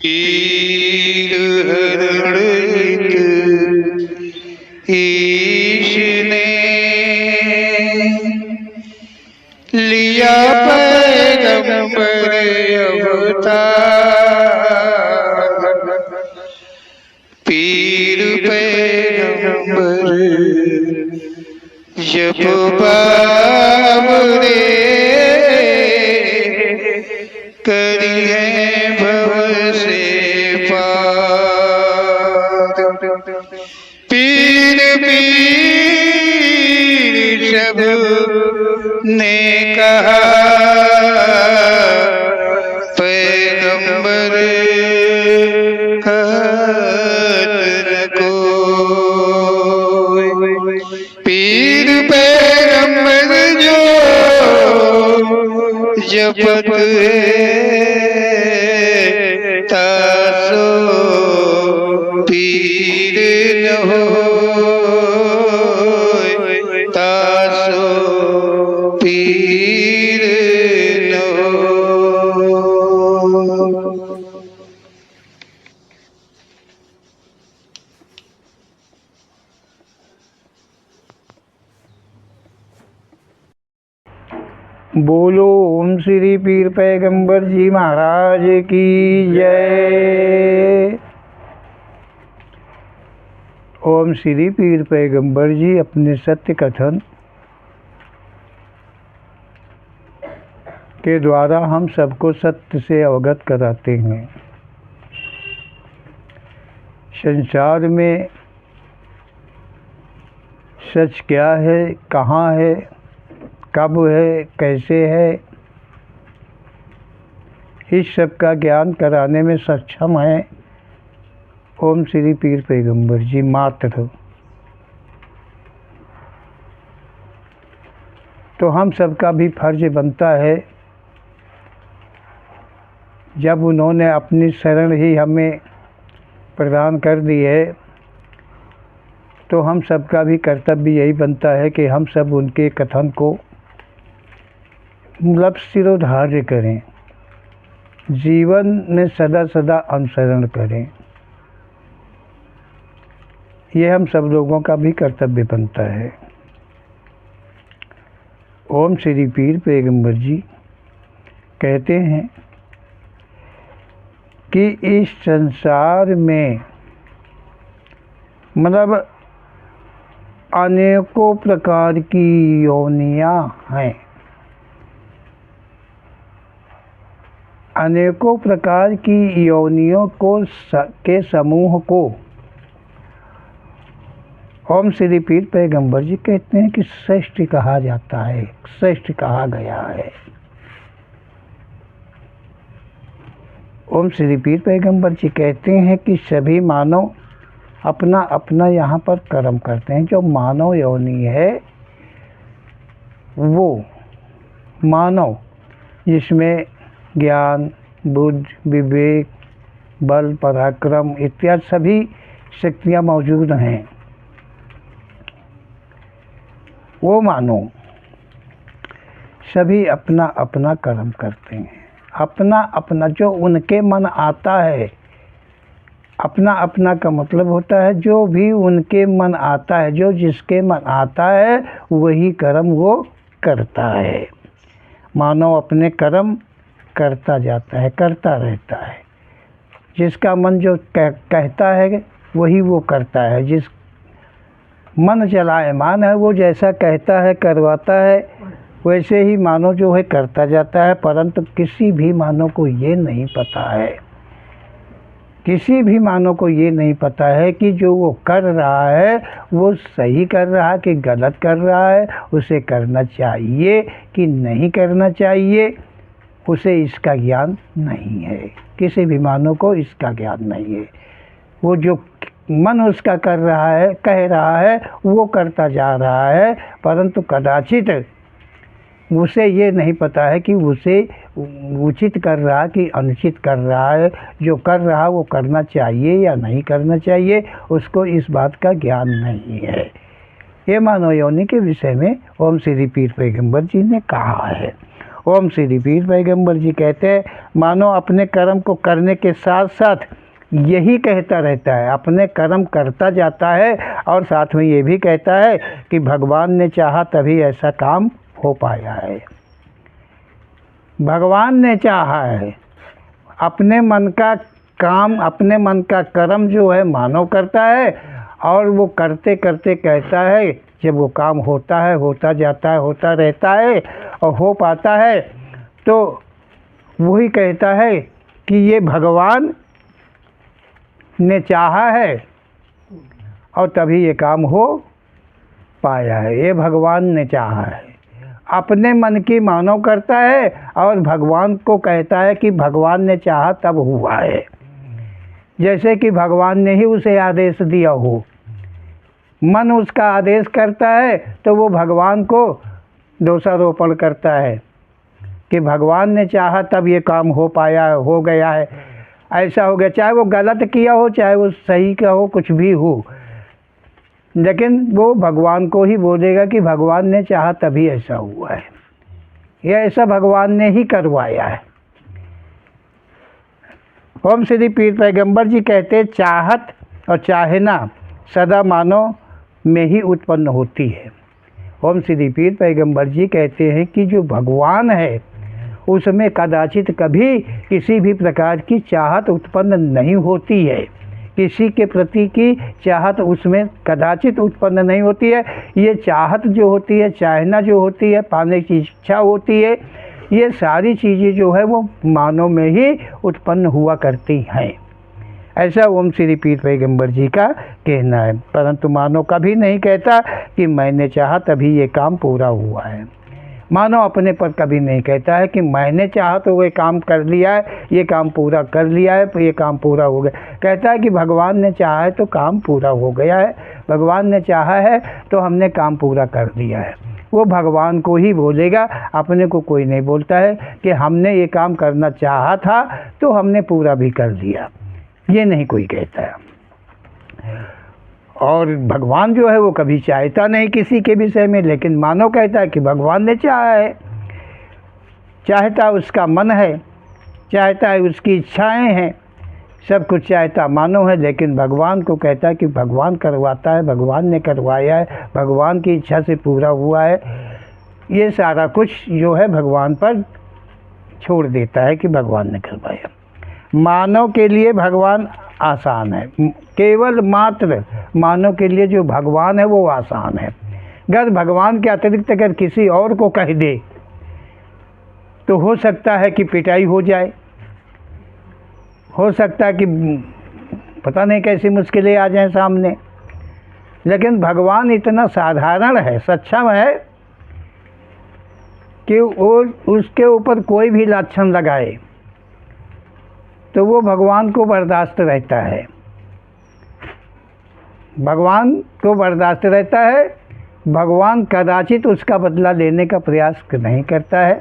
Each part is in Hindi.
पीर हरण ईश ने लिया पैगंबर अवतार। पीर पैगंबर जब बाबरे करी है भव से पार। पीर पीर सब ने कहा पैगंबर कहत न कोई। पीर पैगंबर जो जपत है तासो पीर न होय, तासो पीर न होय। बोलो ओम श्री पीर पैगंबर जी महाराज की जय। ओम श्री पीर पैगंबर जी अपने सत्य कथन के द्वारा हम सबको सत्य से अवगत कराते हैं। संसार में सच क्या है, कहाँ है, कब है, कैसे है, इस सब का ज्ञान कराने में सक्षम है ओम श्री पीर पैगंबर जी मात्र। तो हम सबका भी फर्ज बनता है, जब उन्होंने अपनी शरण ही हमें प्रदान कर दी है, तो हम सबका भी कर्तव्य यही बनता है कि हम सब उनके कथन को सिरोधार्य करें, जीवन में सदा सदा अनुसरण करें। यह हम सब लोगों का भी कर्तव्य बनता है। ओम श्री पीर पैगंबर जी कहते हैं कि इस संसार में मतलब अनेकों प्रकार की योनियां हैं, अनेकों प्रकार की योनियों को के समूह को ओम श्री पीर पैगंबर जी कहते हैं कि श्रेष्ठ कहा जाता है, श्रेष्ठ कहा गया है। ओम श्री पीर पैगंबर जी कहते हैं कि सभी मानव अपना अपना यहाँ पर कर्म करते हैं। जो मानव योनि है वो मानव, जिसमें ज्ञान, बुद्धि, विवेक, बल, पराक्रम इत्यादि सभी शक्तियाँ मौजूद हैं, वो मानव सभी अपना अपना कर्म करते हैं। अपना अपना जो उनके मन आता है, अपना अपना का मतलब होता है जो भी उनके मन आता है, जो जिसके मन आता है वही कर्म वो करता है। मानव अपने कर्म करता जाता है, करता रहता है। जिसका मन जो कहता है वही वो करता है। जिस मन चलायमान है वो जैसा कहता है करवाता है, वैसे ही मानव जो है करता जाता है। परंतु किसी भी मानव को ये नहीं पता है, किसी भी मानव को ये नहीं पता है कि जो वो कर रहा है वो सही कर रहा है कि गलत कर रहा है, उसे करना चाहिए कि नहीं करना चाहिए, उसे इसका ज्ञान नहीं है। किसी भी मानव को इसका ज्ञान नहीं है। वो जो मन उसका कर रहा है, कह रहा है, वो करता जा रहा है, परंतु कदाचित उसे ये नहीं पता है कि उसे उचित कर रहा कि अनुचित कर रहा है। जो कर रहा वो करना चाहिए या नहीं करना चाहिए, उसको इस बात का ज्ञान नहीं है। ये मानव योनि के विषय में ओम श्री पीर पैगंबर जी ने कहा है। ओम श्री पीर पैगंबर जी कहते हैं, मानो अपने कर्म को करने के साथ साथ यही कहता रहता है, अपने कर्म करता जाता है और साथ में ये भी कहता है कि भगवान ने चाहा तभी ऐसा काम हो पाया है। भगवान ने चाहा है। अपने मन का काम, अपने मन का कर्म जो है मानव करता है और वो करते करते कहता है, जब वो काम होता है, होता जाता है, होता रहता है और हो पाता है, तो वही कहता है कि ये भगवान ने चाहा है और तभी ये काम हो पाया है। ये भगवान ने चाहा है। अपने मन की मानव करता है और भगवान को कहता है कि भगवान ने चाहा तब हुआ है, जैसे कि भगवान ने ही उसे आदेश दिया हो। मन उसका आदेश करता है तो वो भगवान को दोषारोपण करता है कि भगवान ने चाहा तब ये काम हो पाया, हो गया है, ऐसा हो गया। चाहे वो गलत किया हो, चाहे वो सही का हो, कुछ भी हो, लेकिन वो भगवान को ही बोलेगा कि भगवान ने चाहा तभी ऐसा हुआ है, यह ऐसा भगवान ने ही करवाया है। ओम श्री पीर पैगंबर जी कहते, चाहत और चाहना सदा मानव में ही उत्पन्न होती है। ओम श्री पीर पैगंबर जी कहते हैं कि जो भगवान है उसमें कदाचित कभी किसी भी प्रकार की चाहत उत्पन्न नहीं होती है। किसी के प्रति की चाहत उसमें कदाचित उत्पन्न नहीं होती है। ये चाहत जो होती है, चाहना जो होती है, पाने की इच्छा होती है, ये सारी चीज़ें जो है वो मानव में ही उत्पन्न हुआ करती हैं। ऐसा ओम श्री पीर पैगंबर जी का कहना है। परंतु मानव कभी नहीं कहता कि मैंने चाहा तभी ये काम पूरा हुआ है। मानव अपने पर कभी नहीं कहता है कि मैंने चाहा तो ये काम कर लिया है, ये काम पूरा कर लिया है, ये काम पूरा हो गया। कहता है कि भगवान ने चाहा है तो काम पूरा हो गया है, भगवान ने चाहा है तो हमने काम पूरा कर दिया है। वो भगवान को ही बोलेगा, अपने को कोई नहीं बोलता है कि हमने ये काम करना चाहा था तो हमने पूरा भी कर दिया, ये नहीं कोई कहता है। और भगवान जो है वो कभी चाहता नहीं किसी के विषय में, लेकिन मानव कहता है कि भगवान ने चाहा है। चाहता उसका मन है, चाहता है उसकी इच्छाएं हैं, सब कुछ चाहता मानव है, लेकिन भगवान को कहता है कि भगवान करवाता है, भगवान ने करवाया है, भगवान की इच्छा से पूरा हुआ है। ये सारा कुछ जो है भगवान पर छोड़ देता है कि भगवान ने करवाया। मानव के लिए भगवान आसान है, केवल मात्र मानव के लिए जो भगवान है वो आसान है। अगर भगवान के अतिरिक्त अगर किसी और को कह दे तो हो सकता है कि पिटाई हो जाए, हो सकता है कि पता नहीं कैसी मुश्किलें आ जाएं सामने। लेकिन भगवान इतना साधारण है, सक्षम है कि वो उसके ऊपर कोई भी लाछन लगाए तो वो भगवान को बर्दाश्त रहता है, भगवान को बर्दाश्त रहता है। भगवान कदाचित उसका बदला लेने का प्रयास नहीं करता है,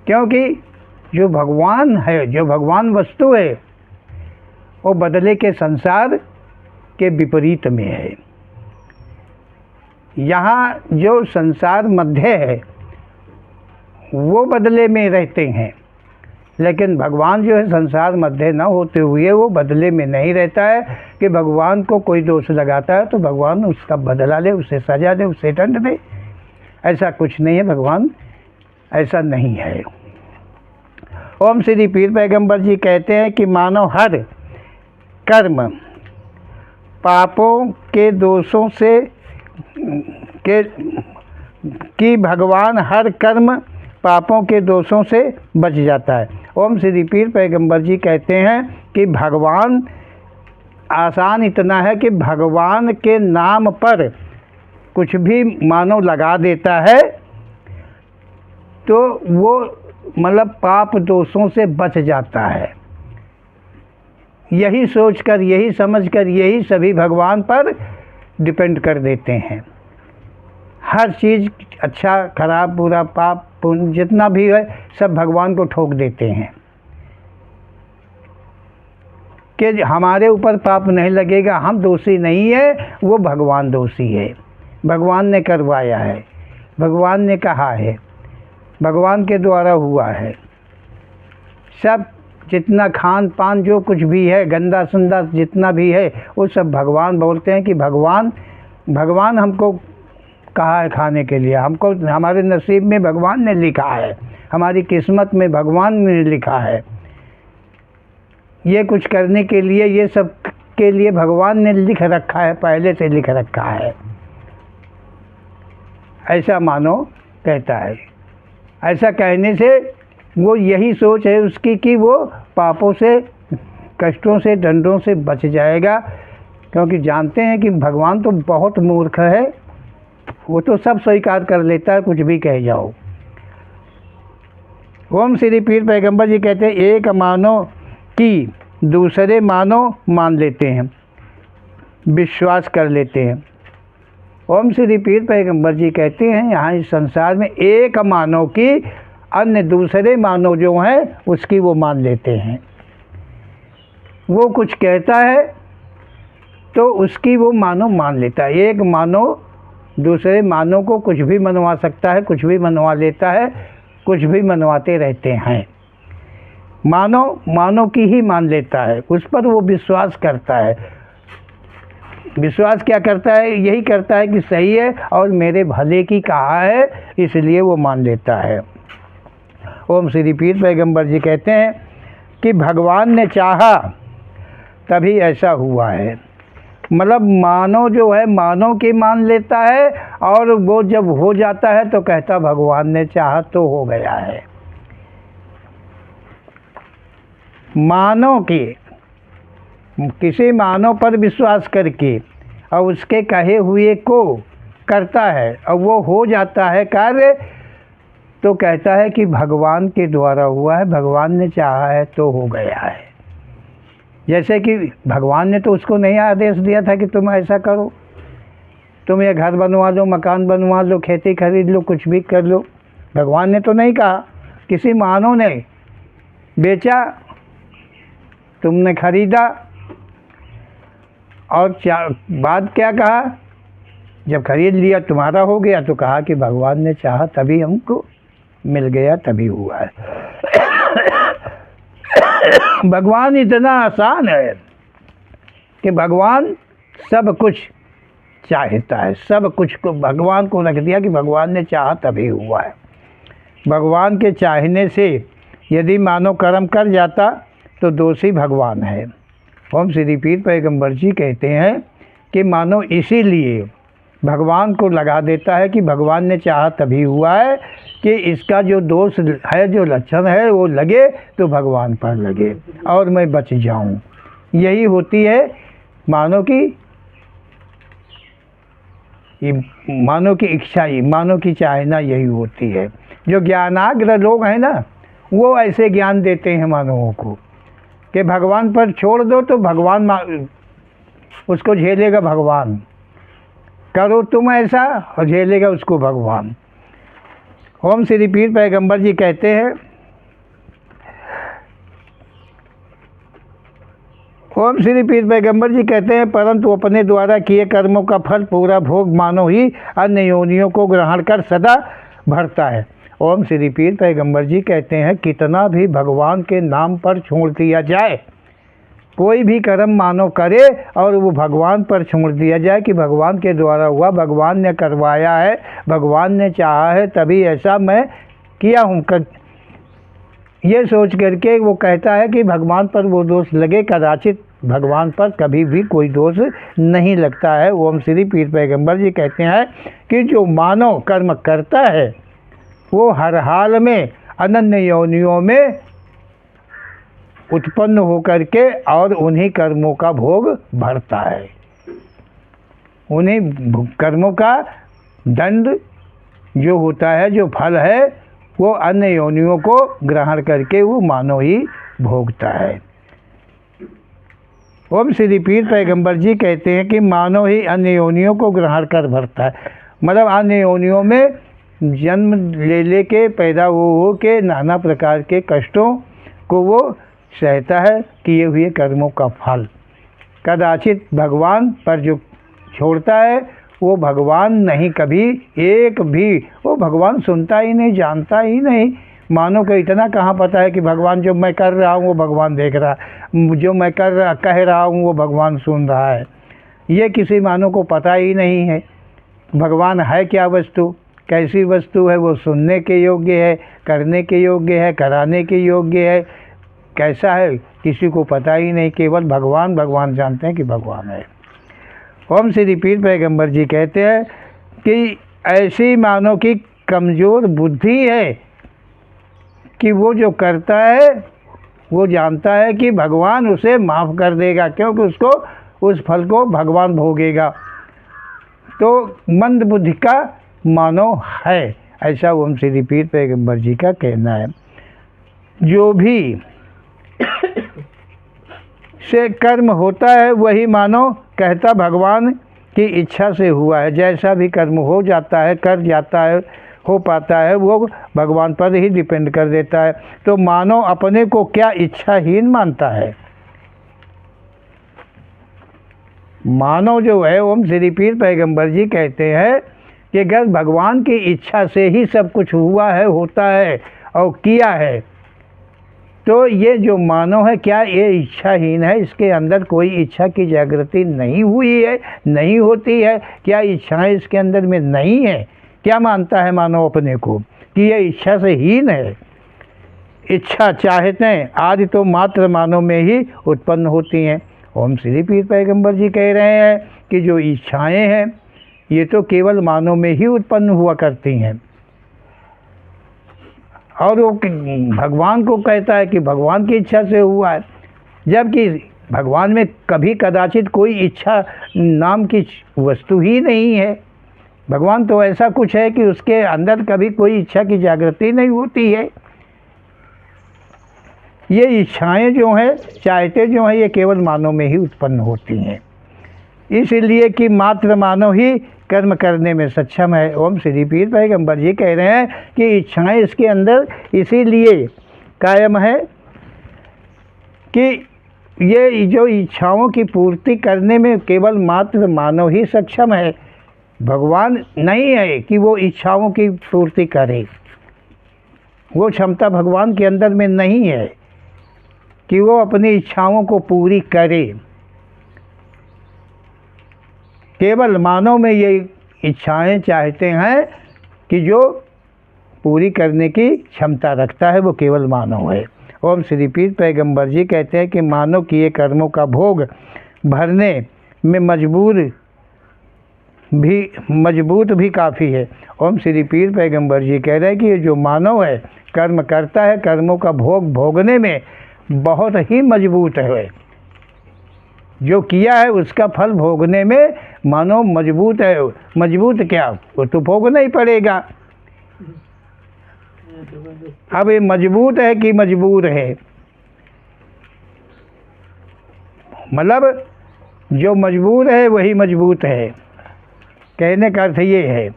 क्योंकि जो भगवान है, जो भगवान वस्तु है, वो बदले के संसार के विपरीत में है। यहाँ जो संसार मध्य है वो बदले में रहते हैं, लेकिन भगवान जो है संसार मध्य न होते हुए वो बदले में नहीं रहता है कि भगवान को कोई दोष लगाता है तो भगवान उसका बदला ले, उसे सजा दे, उसे दंड दे। ऐसा कुछ नहीं है, भगवान ऐसा नहीं है। ओम श्री पीर पैगंबर जी कहते हैं कि मानव हर कर्म पापों के दोषों से कि भगवान हर कर्म पापों के दोषों से बच जाता है। ओम श्री पीर पैगंबर जी कहते हैं कि भगवान आसान इतना है कि भगवान के नाम पर कुछ भी मानव लगा देता है तो वो मतलब पाप दोषों से बच जाता है। यही सोचकर, यही समझकर, यही सभी भगवान पर डिपेंड कर देते हैं। हर चीज़, अच्छा खराब बुरा पाप पुण्य जितना भी है सब भगवान को ठोक देते हैं कि हमारे ऊपर पाप नहीं लगेगा, हम दोषी नहीं है, वो भगवान दोषी है, भगवान ने करवाया है, भगवान ने कहा है। भगवान के द्वारा हुआ है। सब जितना खान पान जो कुछ भी है, गंदा संदा जितना भी है, वो सब भगवान बोलते हैं कि भगवान हमको कहा है खाने के लिए, हमको हमारे नसीब में भगवान ने लिखा है, हमारी किस्मत में भगवान ने लिखा है। ये कुछ करने के लिए, ये सब के लिए भगवान ने लिख रखा है, पहले से लिख रखा है, ऐसा मानो कहता है। ऐसा कहने से वो यही सोच है उसकी कि वो पापों से, कष्टों से, दंडों से बच जाएगा, क्योंकि जानते हैं कि भगवान तो बहुत मूर्ख है, वो तो सब स्वीकार कर लेता है, कुछ भी कह जाओ। ओम श्री पीर पैगंबर जी कहते हैं, एक मानो कि दूसरे मानो मान लेते हैं, विश्वास कर लेते हैं। ओम श्री पीर पैगंबर जी कहते हैं, यहाँ इस संसार में एक मानो कि अन्य दूसरे मानो जो हैं उसकी वो मान लेते हैं। वो कुछ कहता है तो उसकी वो मानो मान लेता है। एक मानो दूसरे मानो को कुछ भी मनवा सकता है, कुछ भी मनवा लेता है, कुछ भी मनवाते रहते हैं। मानो की ही मान लेता है, उस पर वो विश्वास करता है। विश्वास क्या करता है? यही करता है कि सही है और मेरे भले की कहा है, इसलिए वो मान लेता है। ओम श्री पीर पैगंबर जी कहते हैं कि भगवान ने चाहा तभी ऐसा हुआ है। मतलब मानो जो है मानो की मान लेता है, और वो जब हो जाता है तो कहता भगवान ने चाहा तो हो गया है। मानो की, किसी मानो पर विश्वास करके और उसके कहे हुए को करता है और वो हो जाता है कार्य, तो कहता है कि भगवान के द्वारा हुआ है, भगवान ने चाहा है तो हो गया है। जैसे कि भगवान ने तो उसको नहीं आदेश दिया था कि तुम ऐसा करो, तुम ये घर बनवा लो, मकान बनवा लो, खेती खरीद लो, कुछ भी कर लो। भगवान ने तो नहीं कहा, किसी मानो ने बेचा, तुमने खरीदा, और बाद क्या कहा? जब खरीद लिया, तुम्हारा हो गया, तो कहा कि भगवान ने चाहा तभी हमको मिल गया, तभी हुआ है। भगवान इतना आसान है कि भगवान सब कुछ चाहता है, सब कुछ को भगवान को रख दिया कि भगवान ने चाहा तभी हुआ है। भगवान के चाहने से यदि मानो कर्म कर जाता तो दोषी भगवान है। ओम श्री पीर पैगंबर जी कहते हैं कि मानो इसीलिए भगवान को लगा देता है कि भगवान ने चाहा तभी हुआ है, कि इसका जो दोष है, जो लक्षण है, वो लगे तो भगवान पर लगे और मैं बच जाऊं। यही होती है मानो की इच्छा, ही मानो की चाहना यही होती है। जो ज्ञानाग्र लोग हैं ना, वो ऐसे ज्ञान देते हैं मानवों को कि भगवान पर छोड़ दो तो भगवान उसको झेलेगा, भगवान करो तुम ऐसा और झेलेगा उसको भगवान। ओम श्री पीर पैगंबर जी कहते हैं, ओम श्री पीर पैगंबर जी कहते हैं, परंतु अपने द्वारा किए कर्मों का फल पूरा भोग मानो ही अन्य योनियों को ग्रहण कर सदा भरता है। ओम श्री पीर पैगंबर जी कहते हैं, कितना भी भगवान के नाम पर छोड़ दिया जाए, कोई भी कर्म मानो करे और वो भगवान पर छोड़ दिया जाए कि भगवान के द्वारा हुआ, भगवान ने करवाया है, भगवान ने चाहा है तभी ऐसा मैं किया हूँ, ये सोच करके वो कहता है कि भगवान पर वो दोष लगे, कदाचित भगवान पर कभी भी कोई दोष नहीं लगता है। ओम श्री पीर पैगंबर जी कहते हैं कि जो मानव कर्म करता है वो हर हाल में अनन्य योनियों में उत्पन्न होकर के और उन्हीं कर्मों का भोग भरता है, उन्हीं कर्मों का दंड जो होता है, जो फल है, वो अन्य योनियों को ग्रहण करके वो मानव ही भोगता है। ओम श्री पीर पैगंबर जी कहते हैं कि मानव ही अन्य योनियों को ग्रहण कर भरता है। मतलब अन्य योनियों में जन्म ले के पैदा हो के नाना प्रकार के कष्टों को वो सहता है, किए हुए कर्मों का फल। कदाचित भगवान पर जो छोड़ता है वो भगवान नहीं, कभी एक भी वो भगवान सुनता ही नहीं, जानता ही नहीं। मानव को इतना कहाँ पता है कि भगवान जो मैं कर रहा हूँ वो भगवान देख रहा है, जो मैं कह रहा हूँ वो भगवान सुन रहा है। ये किसी मानव को पता ही नहीं है। भगवान है क्या वस्तु, कैसी वस्तु है, वो सुनने के योग्य है, करने के योग्य है, कराने के योग्य है, कैसा है किसी को पता ही नहीं। केवल भगवान भगवान जानते हैं कि भगवान है। ओम श्री पीर पैगंबर जी कहते हैं कि ऐसी मानव की कमज़ोर बुद्धि है कि वो जो करता है वो जानता है कि भगवान उसे माफ़ कर देगा, क्योंकि उसको उस फल को भगवान भोगेगा। तो मंद बुद्धि का मानव है, ऐसा ओम श्री पीर पैगंबर जी का कहना है। जो भी से कर्म होता है वही मानो कहता भगवान की इच्छा से हुआ है। जैसा भी कर्म हो जाता है, कर जाता है, हो पाता है, वो भगवान पर ही डिपेंड कर देता है। तो मानो अपने को क्या इच्छाहीन मानता है। मानो जो है ओम श्री पीर पैगंबर जी कहते हैं कि अगर भगवान की इच्छा से ही सब कुछ हुआ है, होता है और किया है, तो ये जो मानव है क्या ये इच्छाहीन है? इसके अंदर कोई इच्छा की जागृति नहीं हुई है, नहीं होती है? क्या इच्छाएं इसके अंदर में नहीं है? क्या मानता है मानव अपने को कि ये इच्छा से हीन है? इच्छा चाहते आदि तो मात्र मानव में ही उत्पन्न होती हैं। ओम श्री पीर पैगंबर जी कह रहे हैं कि जो इच्छाएं हैं ये तो केवल मानव में ही उत्पन्न हुआ करती हैं। और वो भगवान को कहता है कि भगवान की इच्छा से हुआ है, जबकि भगवान में कभी कदाचित कोई इच्छा नाम की वस्तु ही नहीं है। भगवान तो ऐसा कुछ है कि उसके अंदर कभी कोई इच्छा की जागृति नहीं होती है। ये इच्छाएं जो हैं, चाहते जो हैं, ये केवल मानव में ही उत्पन्न होती हैं, इसलिए कि मात्र मानव ही कर्म करने में सक्षम है। ओम श्री पीर पैगंबर जी कह रहे हैं कि इच्छाएं इसके अंदर इसीलिए कायम है कि ये जो इच्छाओं की पूर्ति करने में केवल मात्र मानव ही सक्षम है। भगवान नहीं है कि वो इच्छाओं की पूर्ति करे, वो क्षमता भगवान के अंदर में नहीं है कि वो अपनी इच्छाओं को पूरी करे। केवल मानव में ये इच्छाएं चाहते हैं कि जो पूरी करने की क्षमता रखता है वो केवल मानव है। ओम श्री पीर पैगंबर जी कहते हैं कि मानव किए कर्मों का भोग भरने में मजबूत भी काफ़ी है। ओम श्री पीर पैगंबर जी कह रहे हैं कि जो मानव है कर्म करता है, कर्मों का भोग भोगने में बहुत ही मजबूत है। जो किया है उसका फल भोगने में मानो मजबूत है। मजबूत क्या, वो तो भोगना ही पड़ेगा। अब ये मजबूत है कि मजबूर है? मतलब जो मजबूर है वही मजबूत है। कहने का अर्थ ये है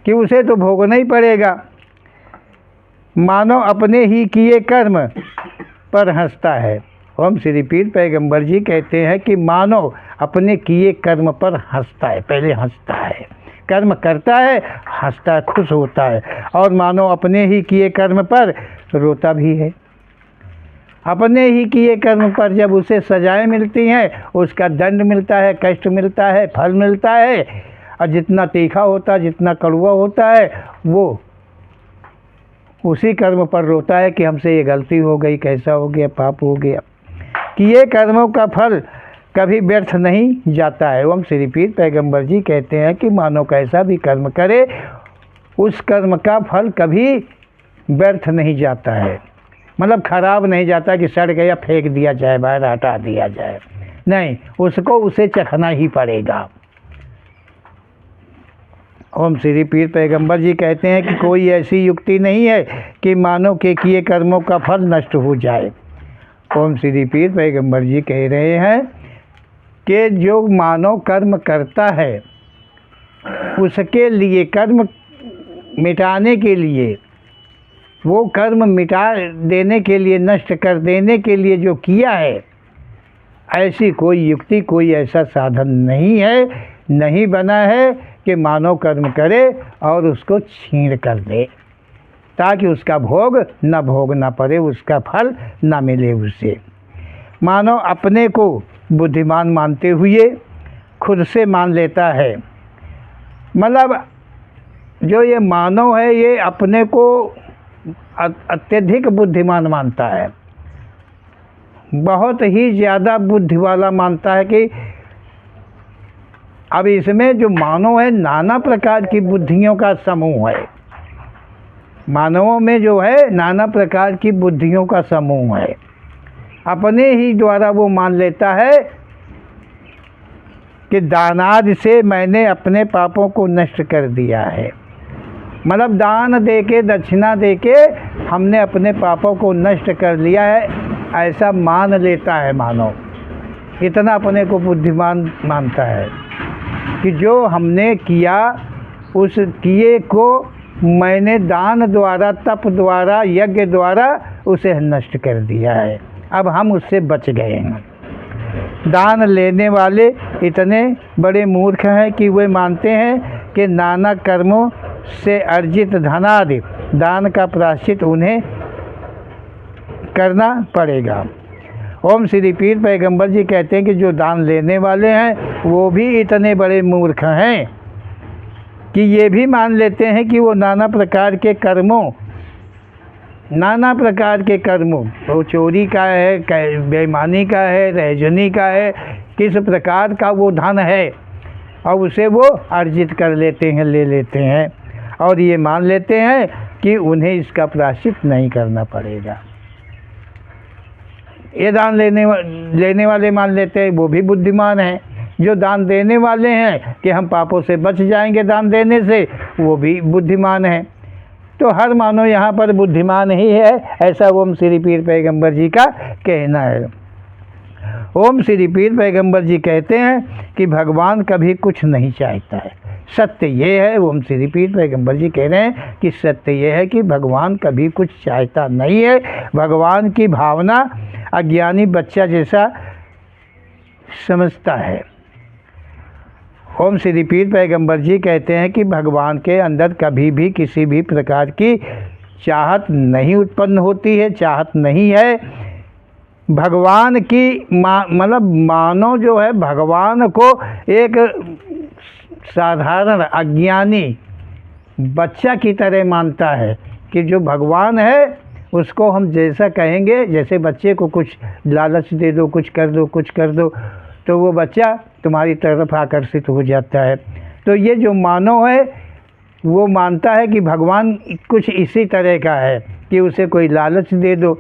कि उसे तो भोगना ही पड़ेगा। मानो अपने ही किए कर्म पर हंसता है। ओम श्री पीर पैगंबर जी कहते हैं कि मानव अपने किए कर्म पर हंसता है, पहले हंसता है, कर्म करता है, हंसता है, खुश होता है, और मानव अपने ही किए कर्म पर रोता भी है। अपने ही किए कर्म पर जब उसे सजाएं मिलती हैं, उसका दंड मिलता है, कष्ट मिलता है, फल मिलता है, और जितना तीखा होता है, जितना कड़वा होता है, वो उसी कर्म पर रोता है कि हमसे ये गलती हो गई, कैसा हो गया, पाप हो गया। किए कर्मों का फल कभी व्यर्थ नहीं जाता है। ओम श्री पीर पैगंबर जी कहते हैं कि मानव कैसा भी कर्म करे उस कर्म का फल कभी व्यर्थ नहीं जाता है। मतलब खराब नहीं जाता कि सड़ गया फेंक दिया जाए, बाहर हटा दिया जाए, नहीं, उसको उसे चखना ही पड़ेगा। ओम श्री पीर पैगंबर जी कहते हैं कि कोई ऐसी युक्ति नहीं है कि मानव के किए कर्मों का फल नष्ट हो जाए। ओम श्री पीर पैगंबर जी कह रहे हैं कि जो मानव कर्म करता है उसके लिए, कर्म मिटाने के लिए, वो कर्म मिटा देने के लिए, नष्ट कर देने के लिए जो किया है, ऐसी कोई युक्ति, कोई ऐसा साधन नहीं है नहीं बना है कि मानव कर्म करे और उसको छीण कर दे, ताकि उसका भोग न भोगना पड़े, उसका फल न मिले उसे। मानव अपने को बुद्धिमान मानते हुए खुद से मान लेता है। मतलब जो ये मानव है ये अपने को अत्यधिक बुद्धिमान मानता है, बहुत ही ज़्यादा बुद्धि वाला मानता है कि अब इसमें जो मानव है नाना प्रकार की बुद्धियों का समूह है। मानवों में जो है नाना प्रकार की बुद्धियों का समूह है। अपने ही द्वारा वो मान लेता है कि दानादि से मैंने अपने पापों को नष्ट कर दिया है। मतलब दान दे के, दक्षिणा दे के हमने अपने पापों को नष्ट कर लिया है, ऐसा मान लेता है मानव। इतना अपने को बुद्धिमान मानता है कि जो हमने किया उस किए को मैंने दान द्वारा, तप द्वारा, यज्ञ द्वारा उसे नष्ट कर दिया है, अब हम उससे बच गए हैं। दान लेने वाले इतने बड़े मूर्ख हैं कि वे मानते हैं कि नाना कर्मों से अर्जित धनादि दान का प्रायश्चित उन्हें करना पड़ेगा। ओम श्री पीर पैगंबर जी कहते हैं कि जो दान लेने वाले हैं वो भी इतने बड़े मूर्ख हैं कि ये भी मान लेते हैं कि वो नाना प्रकार के कर्मों, वो चोरी का है, बेईमानी का है, रहजनी का है, किस प्रकार का वो धन है, और उसे वो अर्जित कर लेते हैं, ले लेते हैं, और ये मान लेते हैं कि उन्हें इसका प्रायश्चित नहीं करना पड़ेगा। ये दान लेने वाले मान लेते हैं, वो भी बुद्धिमान हैं। जो दान देने वाले हैं कि हम पापों से बच जाएंगे दान देने से, वो भी बुद्धिमान हैं। तो हर मानव यहाँ पर बुद्धिमान ही है, ऐसा ओम श्री पीर पैगंबर जी का कहना है। ओम श्री पीर पैगंबर जी कहते हैं कि भगवान कभी कुछ नहीं चाहता है। सत्य ये है, ओम श्री पीर पैगंबर जी कह रहे हैं कि सत्य ये है कि भगवान कभी कुछ चाहता नहीं है। भगवान की भावना अज्ञानी बच्चा जैसा समझता है। ओम श्री पीर पैगंबर जी कहते हैं कि भगवान के अंदर कभी भी किसी भी प्रकार की चाहत नहीं उत्पन्न होती है, चाहत नहीं है। भगवान की मतलब मानव जो है भगवान को एक साधारण अज्ञानी बच्चा की तरह मानता है कि जो भगवान है उसको हम जैसा कहेंगे, जैसे बच्चे को कुछ लालच दे दो, कुछ कर दो, कुछ कर दो, तो वो बच्चा तुम्हारी तरफ आकर्षित हो जाता है। तो ये जो मानव है वो मानता है कि भगवान कुछ इसी तरह का है कि उसे कोई लालच दे दो,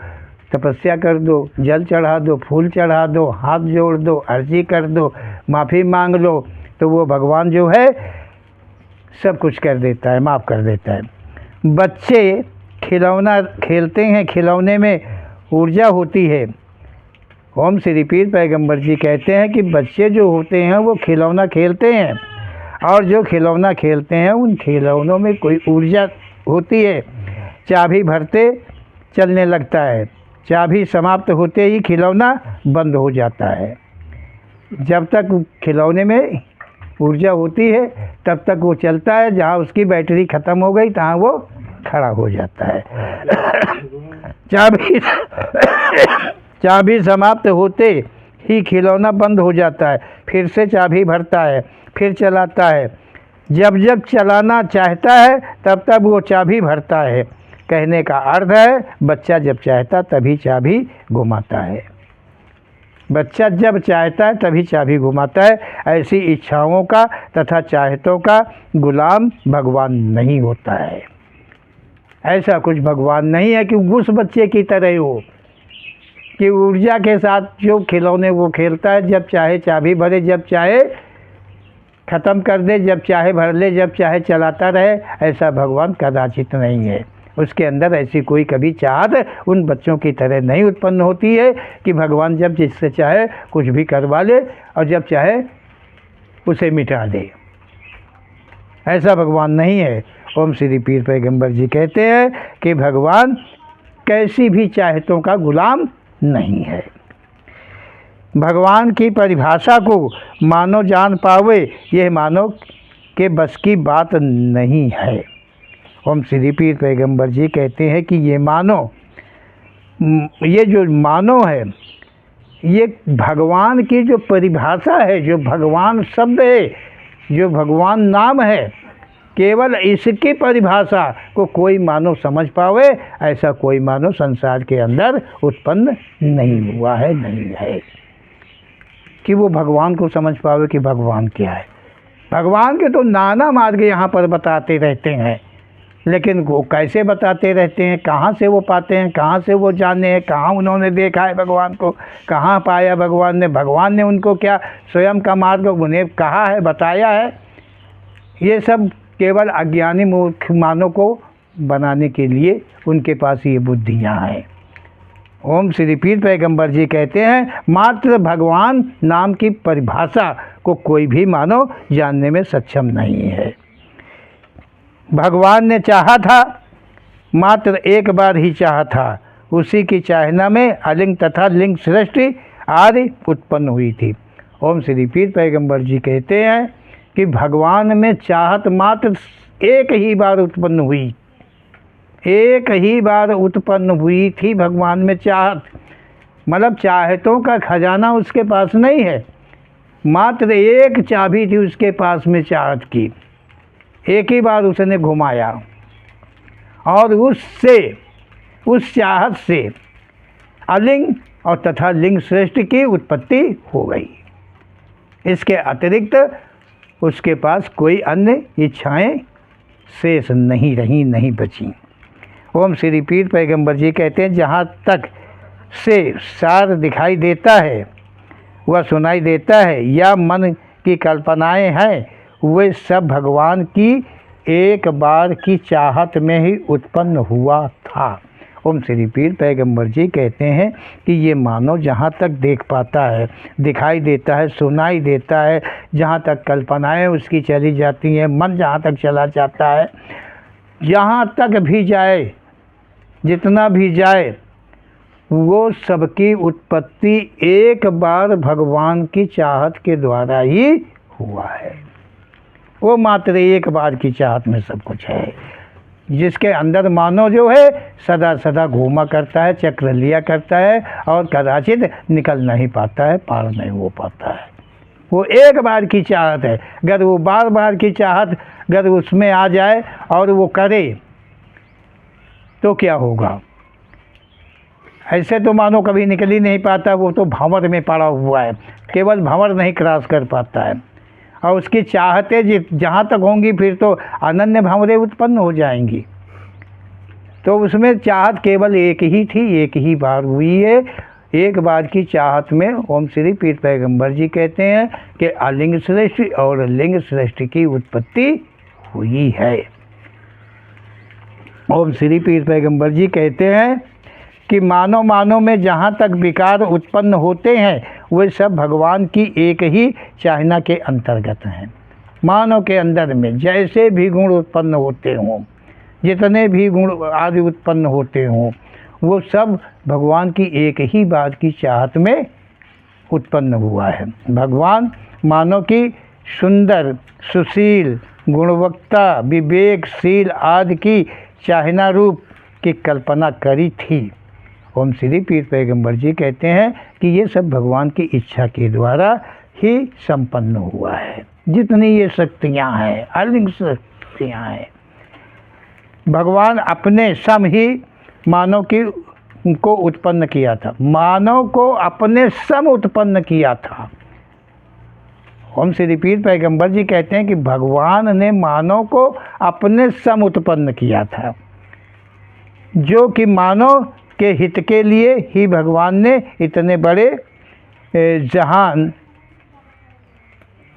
तपस्या कर दो, जल चढ़ा दो, फूल चढ़ा दो, हाथ जोड़ दो, अर्जी कर दो, माफ़ी मांग लो, तो वो भगवान जो है सब कुछ कर देता है, माफ़ कर देता है। बच्चे खिलौना खेलते हैं, खिलौने में ऊर्जा होती है। ओम श्री पीर पैगंबर जी कहते हैं कि बच्चे जो होते हैं वो खिलौना खेलते हैं, और जो खिलौना खेलते हैं उन खिलौनों में कोई ऊर्जा होती है। चाबी भरते चलने लगता है, चाबी समाप्त होते ही खिलौना बंद हो जाता है। जब तक खिलौने में ऊर्जा होती है तब तक वो चलता है, जहाँ उसकी बैटरी ख़त्म हो गई तहाँ वो खड़ा हो जाता है। चाबी समाप्त होते ही खिलौना बंद हो जाता है, फिर से चाबी भरता है, फिर चलाता है। जब जब चलाना चाहता है तब तब वो चाबी भरता है। कहने का अर्थ है बच्चा जब चाहता तभी चाबी घुमाता है। बच्चा जब चाहता है तभी चाबी घुमाता है। ऐसी इच्छाओं का तथा चाहतों का गुलाम भगवान नहीं होता है। ऐसा कुछ भगवान नहीं है कि उस बच्चे की तरह हो कि ऊर्जा के साथ जो खिलौने वो खेलता है, जब चाहे चाबी भरे, जब चाहे ख़त्म कर दे, जब चाहे भर ले, जब चाहे चलाता रहे। ऐसा भगवान कदाचित नहीं है। उसके अंदर ऐसी कोई कभी चाहत उन बच्चों की तरह नहीं उत्पन्न होती है कि भगवान जब जिससे चाहे कुछ भी करवा ले और जब चाहे उसे मिटा दे। ऐसा भगवान नहीं है। ओम श्री पीर पैगंबर जी कहते हैं कि भगवान कैसी भी चाहतों का गुलाम नहीं है। भगवान की परिभाषा को मानव जान पावे, यह मानव के बस की बात नहीं है। ओम श्री पीर पैगंबर जी कहते हैं कि ये जो मानव है, ये भगवान की जो परिभाषा है, जो भगवान शब्द है, जो भगवान नाम है, केवल इसकी परिभाषा को कोई मानव समझ पावे, ऐसा कोई मानव संसार के अंदर उत्पन्न नहीं हुआ है, नहीं है कि वो भगवान को समझ पावे कि भगवान क्या है। भगवान के तो नाना मार्ग यहाँ पर बताते रहते हैं, लेकिन वो कैसे बताते रहते हैं, कहाँ से वो पाते हैं, कहाँ से वो जाने हैं, कहाँ उन्होंने देखा है भगवान को, कहाँ पाया भगवान ने उनको क्या स्वयं का मार्ग उन्हें कहा है, बताया है। ये सब केवल अज्ञानी मूर्ख मानव को बनाने के लिए उनके पास ये बुद्धियाँ हैं। ओम श्री पीर पैगंबर जी कहते हैं, मात्र भगवान नाम की परिभाषा को कोई भी मानव जानने में सक्षम नहीं है। भगवान ने चाहा था, मात्र एक बार ही चाहा था, उसी की चाहना में अलिंग तथा लिंग सृष्टि आदि उत्पन्न हुई थी। ओम श्री पीर पैगंबर जी कहते हैं कि भगवान में चाहत मात्र एक ही बार उत्पन्न हुई, एक ही बार उत्पन्न हुई थी भगवान में चाहत। मतलब चाहतों का खजाना उसके पास नहीं है, मात्र एक चाबी थी उसके पास में चाहत की, एक ही बार उसने घुमाया और उस चाहत से अलिंग और तथा लिंग श्रेष्ठ की उत्पत्ति हो गई। इसके अतिरिक्त उसके पास कोई अन्य इच्छाएं शेष नहीं रही, नहीं बची। ओम श्री पीर पैगंबर जी कहते हैं, जहाँ तक से सार दिखाई देता है वह सुनाई देता है या मन की कल्पनाएं हैं, वे सब भगवान की एक बार की चाहत में ही उत्पन्न हुआ था। ओम श्री पीर पैगंबर जी कहते हैं कि ये मानव जहाँ तक देख पाता है, दिखाई देता है, सुनाई देता है, जहाँ तक कल्पनाएं उसकी चली जाती हैं, मन जहाँ तक चला जाता है, जहाँ तक भी जाए, जितना भी जाए, वो सबकी उत्पत्ति एक बार भगवान की चाहत के द्वारा ही हुआ है। वो मात्र एक बार की चाहत में सब कुछ है, जिसके अंदर मानव जो है सदा सदा घूमा करता है, चक्र लिया करता है और कदाचित निकल नहीं पाता है, पार नहीं हो पाता है। वो एक बार की चाहत है। अगर वो बार बार की चाहत अगर उसमें आ जाए और वो करे तो क्या होगा? ऐसे तो मानो कभी निकल ही नहीं पाता, वो तो भंवर में पड़ा हुआ है, केवल भंवर नहीं क्रॉस कर पाता है। और उसकी चाहतें जहाँ तक होंगी फिर तो अनन्य भंवरें उत्पन्न हो जाएंगी। तो उसमें चाहत केवल एक ही थी, एक ही बार हुई है। एक बार की चाहत में ओम श्री पीर पैगंबर जी कहते हैं कि अलिंग सृष्टि और लिंग सृष्टि की उत्पत्ति हुई है। ओम श्री पीर पैगंबर जी कहते हैं कि मानव में जहाँ तक विकार उत्पन्न होते हैं वे सब भगवान की एक ही चाहना के अंतर्गत हैं। मानव के अंदर में जैसे भी गुण उत्पन्न होते हों, जितने भी गुण आदि उत्पन्न होते हों, वो सब भगवान की एक ही बात की चाहत में उत्पन्न हुआ है। भगवान मानव की सुंदर, सुशील, गुणवत्ता, विवेकशील आदि की चाहना रूप की कल्पना करी थी। ओम श्री पीर पैगंबर जी कहते हैं कि ये सब भगवान की इच्छा के द्वारा ही संपन्न हुआ है। जितनी ये शक्तियाँ हैं, अलिंग शक्तियाँ हैं, भगवान अपने सम ही मानव को उत्पन्न किया था, मानव को अपने सम उत्पन्न किया था। ओम श्री पीर पैगंबर जी कहते हैं कि भगवान ने मानव को अपने सम उत्पन्न किया था, जो कि मानव के हित के लिए ही भगवान ने इतने बड़े जहान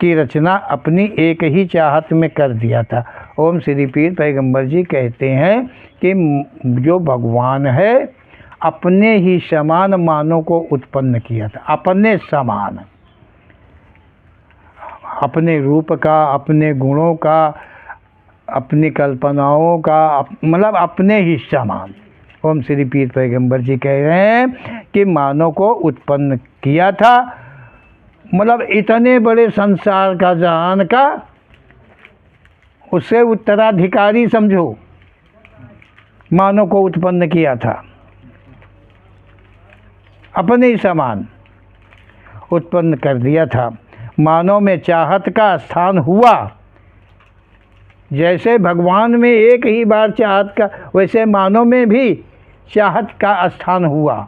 की रचना अपनी एक ही चाहत में कर दिया था। ओम श्री पीर पैगंबर जी कहते हैं कि जो भगवान है अपने ही समान मानव को उत्पन्न किया था, अपने समान, अपने रूप का, अपने गुणों का, अपनी कल्पनाओं का, मतलब अपने ही समान। ओम श्री पीर पैगंबर जी कह रहे हैं कि मानव को उत्पन्न किया था मतलब इतने बड़े संसार का जहान का उससे उत्तराधिकारी समझो मानव को उत्पन्न किया था, अपने ही समान उत्पन्न कर दिया था। मानव में चाहत का स्थान हुआ, जैसे भगवान में एक ही बार चाहत का, वैसे मानव में भी चाहत का स्थान हुआ,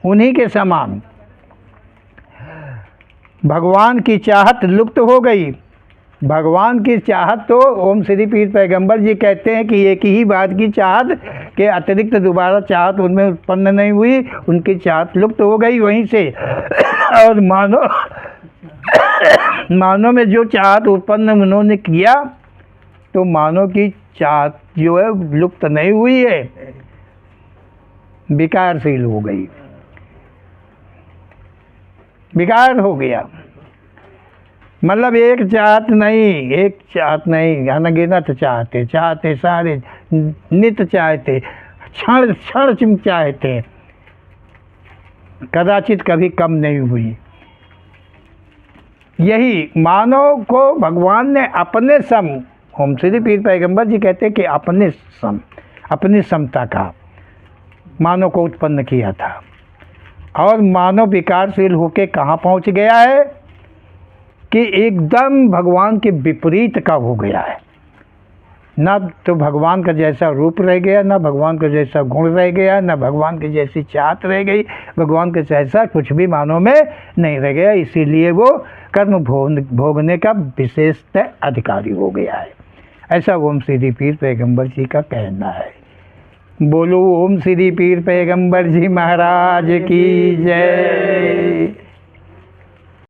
उन्हीं के समान। भगवान की चाहत लुप्त हो गई। भगवान की चाहत तो ओम श्री पीर पैगंबर जी कहते हैं कि एक ही बात की चाहत के अतिरिक्त दोबारा चाहत उनमें उत्पन्न नहीं हुई, उनकी चाहत लुप्त हो गई वहीं से। और मानव में जो चाहत उत्पन्न उन्होंने किया, तो मानव की चाहत जो है लुप्त नहीं हुई है, विकारशील हो गई, विकार हो गया। मतलब एक चाहत नहीं, अनगिनत चाहते सारे, नित चाहते, क्षण क्षण चाहते, कदाचित कभी कम नहीं हुई। यही मानव को भगवान ने अपने सम, ओम श्री पीर पैगंबर जी कहते हैं कि अपने सम, अपनी समता का मानव को उत्पन्न किया था। और मानव विकारशील होके कहाँ पहुँच गया है कि एकदम भगवान के विपरीत का हो गया है। ना तो भगवान का जैसा रूप रह गया, ना भगवान का जैसा गुण रह गया, ना भगवान की जैसी चाहत रह गई, भगवान के जैसा कुछ भी मानव में नहीं रह गया। इसीलिए वो कर्म भोगने का विशेषतः अधिकारी हो गया है, ऐसा ओम श्री पीर पैगंबर जी का कहना है। बोलो ओम श्री पीर पैगंबर जी महाराज की जय।